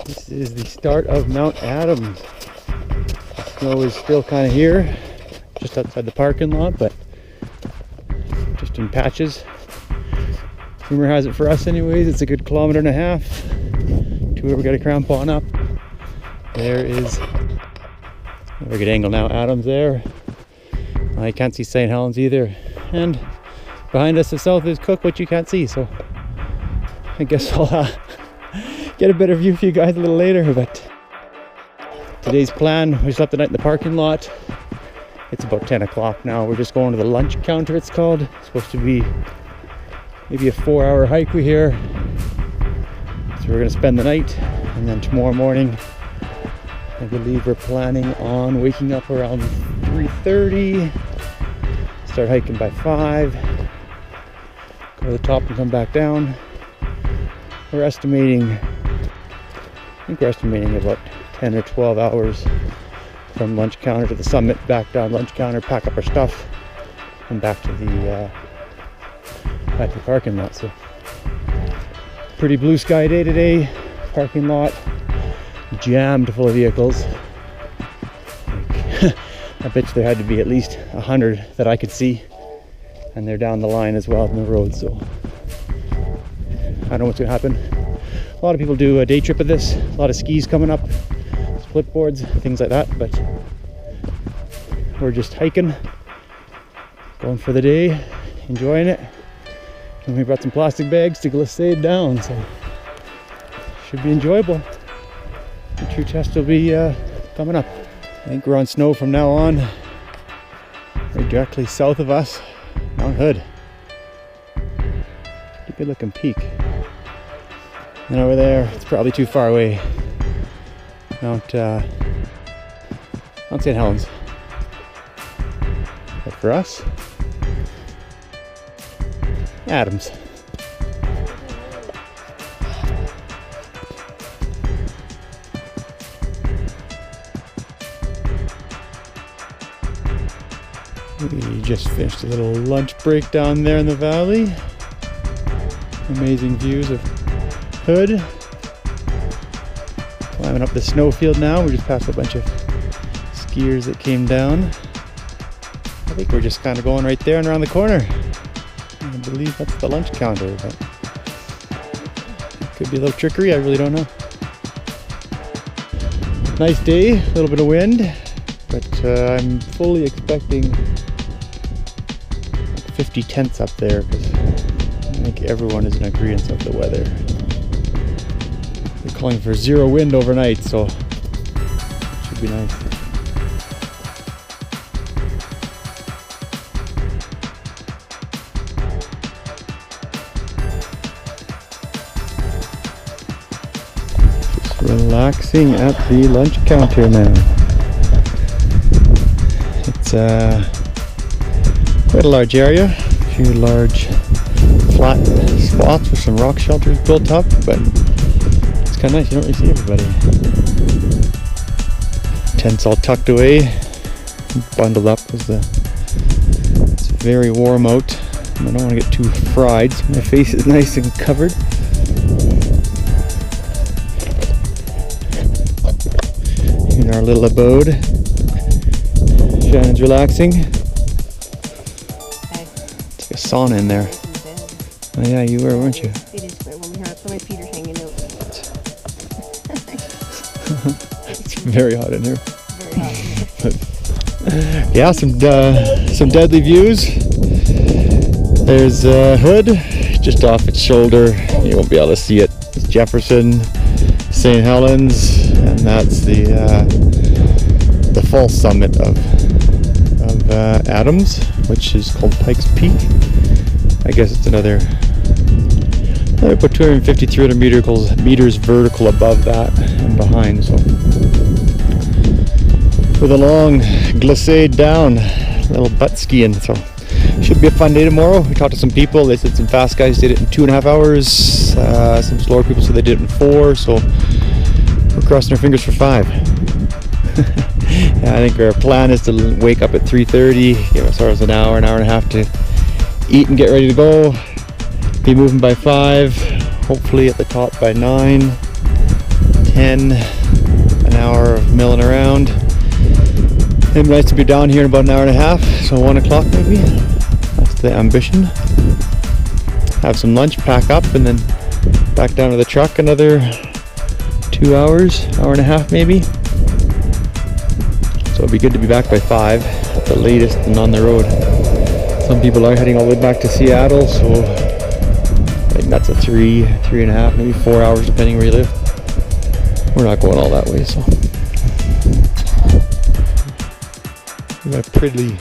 This is the start of Mount Adams. The snow is still kind of here, just outside the parking lot, but just in patches. Rumor has it for us anyways, it's a good 1.5 kilometers to where we got a crampon up. There is a very good angle now, Adams there. I can't see St. Helens either. And behind us to the south is Cook, which you can't see, so I guess I'll get a better view for you guys a little later. But today's plan, we slept the night in the parking lot. It's about 10 o'clock now. We're just going to the lunch counter, it's called. It's supposed to be maybe a 4-hour hike we hear. So we're gonna spend the night, and then tomorrow morning I believe we're planning on waking up around 3:30, start hiking by 5, go to the top and come back down. We're estimating, I think we're estimating about 10 or 12 hours from lunch counter to the summit, back down lunch counter, pack up our stuff, and back to the parking lot. So pretty blue sky day today. Parking lot jammed full of vehicles. I bet you there had to be at least 100 that I could see, and they're down the line as well in the road. So I don't know what's gonna happen. A lot of people do a day trip of this, a lot of skis coming up, split boards, things like that, but we're just hiking, going for the day, enjoying it. And we brought some plastic bags to glissade down, so should be enjoyable. The true test will be coming up. I think we're on snow from now on. Right directly south of us, Mount Hood. Pretty good looking peak. And over there, it's probably too far away. Mount St. Helens. But for us, Adams. We just finished a little lunch break down there in the valley. Amazing views of Hood. Climbing up the snowfield now. We just passed a bunch of skiers that came down. I think we're just kind of going right there and around the corner. I believe that's the lunch counter, but could be a little trickery, I really don't know. Nice day, a little bit of wind, but I'm fully expecting 50 tenths up there, because I think everyone is in agreement of the weather. They're calling for 0 wind overnight, so it should be nice. Just relaxing at the lunch counter now. It's quite a large area, a few large flat spots with some rock shelters built up, but it's kind of nice, you don't really see everybody. Tents all tucked away, bundled up because it's very warm out, and I don't want to get too fried, so my face is nice and covered. In our little abode, Shannon's relaxing. It's like a sauna in there. Oh yeah, you were, weren't you? It is quite warm here. So my feet are hanging out. It's very hot in here. Very hot. Yeah, some deadly views. There's Hood just off its shoulder. You won't be able to see it. It's Jefferson, St. Helens, and that's the false summit of Adams, which is called Pikers Peak. I guess it's another about 250, 300 meters vertical above that and behind. So with a long glissade down, a little butt skiing. So should be a fun day tomorrow. We talked to some people. They said some fast guys did it in 2.5 hours. Some slower people said they did it in 4. So we're crossing our fingers for 5. I think our plan is to wake up at 3:30, give ourselves an hour and a half to eat and get ready to go. Be moving by 5, hopefully at the top by 9. 10, an hour of milling around. It'd be nice to be down here in about an hour and a half, so 1 o'clock maybe. That's the ambition. Have some lunch, pack up, and then back down to the truck another 2 hours, hour and a half maybe. So it'd be good to be back by 5 at the latest and on the road. Some people are heading all the way back to Seattle, so I think that's a 3.5, maybe 4 hours depending where you live. We're not going all that way, so. We've got a pretty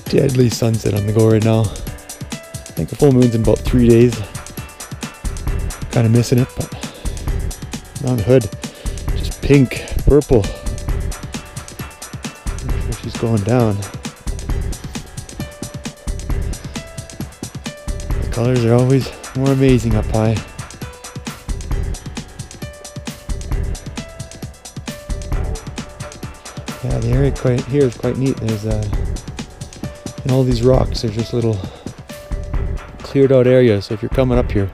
deadly sunset on the go right now. I think the full moon's in about 3 days. Kind of missing it, but on the hood, just pink, purple. Where she's going down. The colors are always more amazing up high. Yeah, the area here is quite neat. There's in all these rocks, there's just little cleared out areas. So if you're coming up here,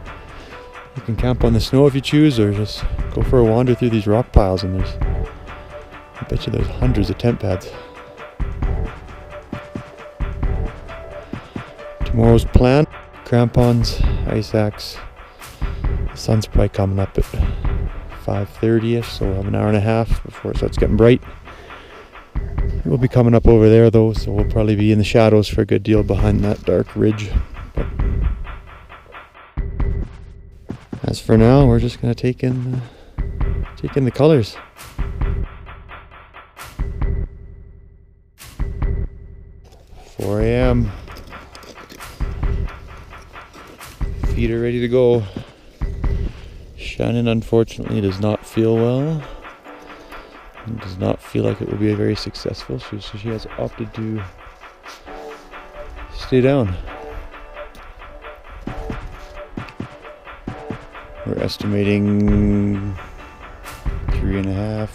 you can camp on the snow if you choose, or just go for a wander through these rock piles. And I bet you there's hundreds of tent pads. Tomorrow's plan: crampons, ice axe. The sun's probably coming up at 5:30ish, so we'll have an hour and a half before it starts getting bright. We'll be coming up over there though, so we'll probably be in the shadows for a good deal behind that dark ridge. But as for now, we're just gonna take in the colors. "4 a.m. Feet are ready to go. Shannon unfortunately does not feel well. Does not feel like it will be very successful, so she has opted to stay down. We're estimating 3.5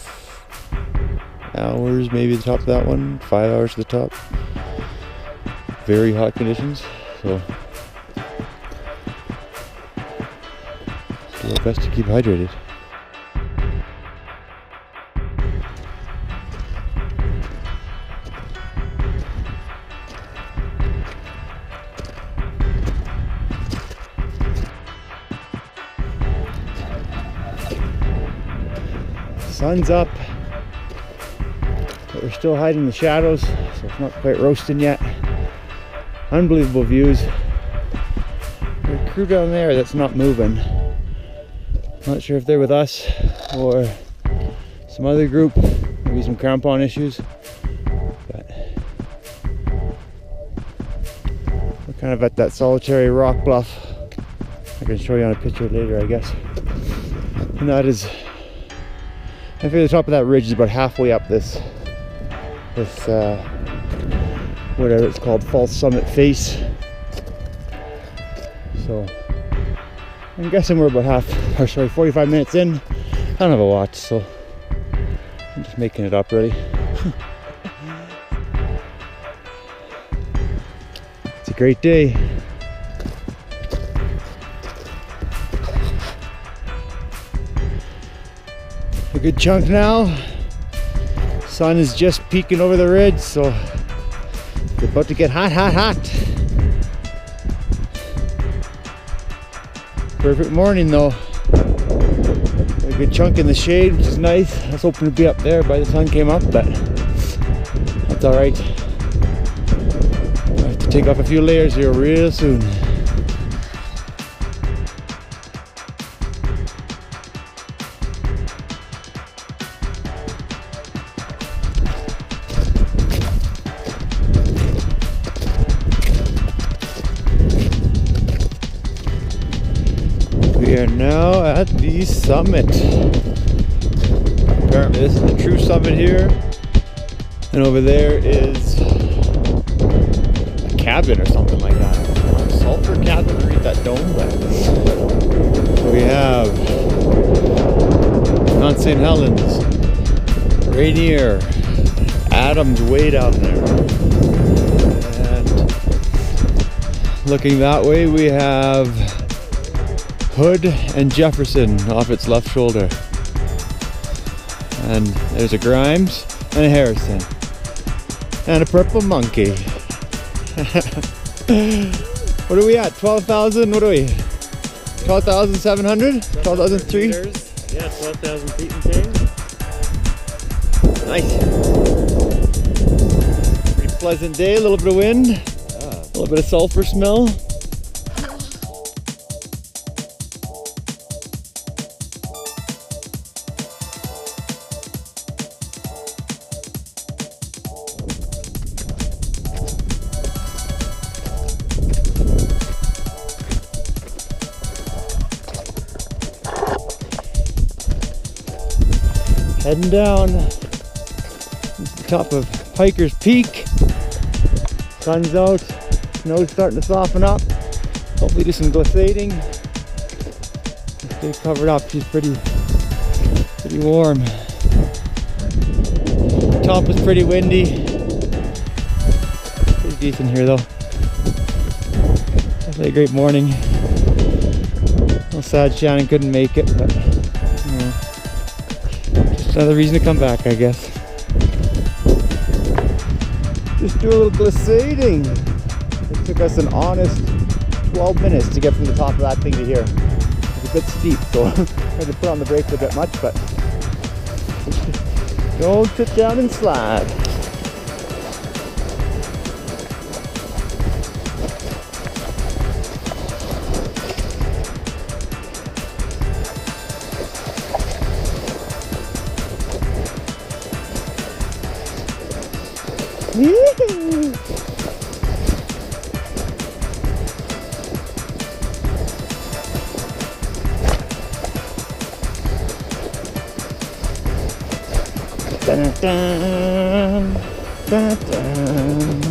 hours, maybe the top of that one, 5 hours to the top. Very hot conditions, so do our best to keep hydrated. Sun's up, but we're still hiding in the shadows, so it's not quite roasting yet. Unbelievable views. There's a crew down there that's not moving. Not sure if they're with us or some other group, maybe some crampon issues. But we're kind of at that solitary rock bluff. I can show you on a picture later, I guess. And that is, I figure the top of that ridge is about halfway up this whatever it's called, false summit face. So I'm guessing we're about 45 minutes in. I don't have a watch, so I'm just making it up really. It's a great day. A good chunk now. Sun is just peeking over the ridge, so it's about to get hot, hot, hot. Perfect morning though. A good chunk in the shade, which is nice. I was hoping to be up there by the sun came up, but that's alright. I have to take off a few layers here real soon. We are now at the summit. Apparently this is the true summit here. And over there is a cabin or something like that. A sulfur cabin underneath that dome. But so we have Mount St. Helens, Rainier, Adams way down there. And looking that way we have Hood and Jefferson off its left shoulder. And there's a Grimes and a Harrison. And a purple monkey. What are we at? 12,000? What are we? 12,700? 12,003? Yeah, 12,000 feet and change. Nice. Pretty pleasant day, a little bit of wind, a little bit of sulfur smell. Heading down the top of Pikers Peak. Sun's out, snow's starting to soften up. Hopefully do some glissading. Stay covered up, she's pretty warm. Top was pretty windy. Pretty decent here though. Definitely a great morning. A little sad Shannon couldn't make it, but you know. Another reason to come back, I guess. Just do a little glissading. It took us an honest 12 minutes to get from the top of that thing to here. It's a bit steep, so I had to put on the brakes a bit much, but don't sit down and slide. Dun, dun, dun, dun.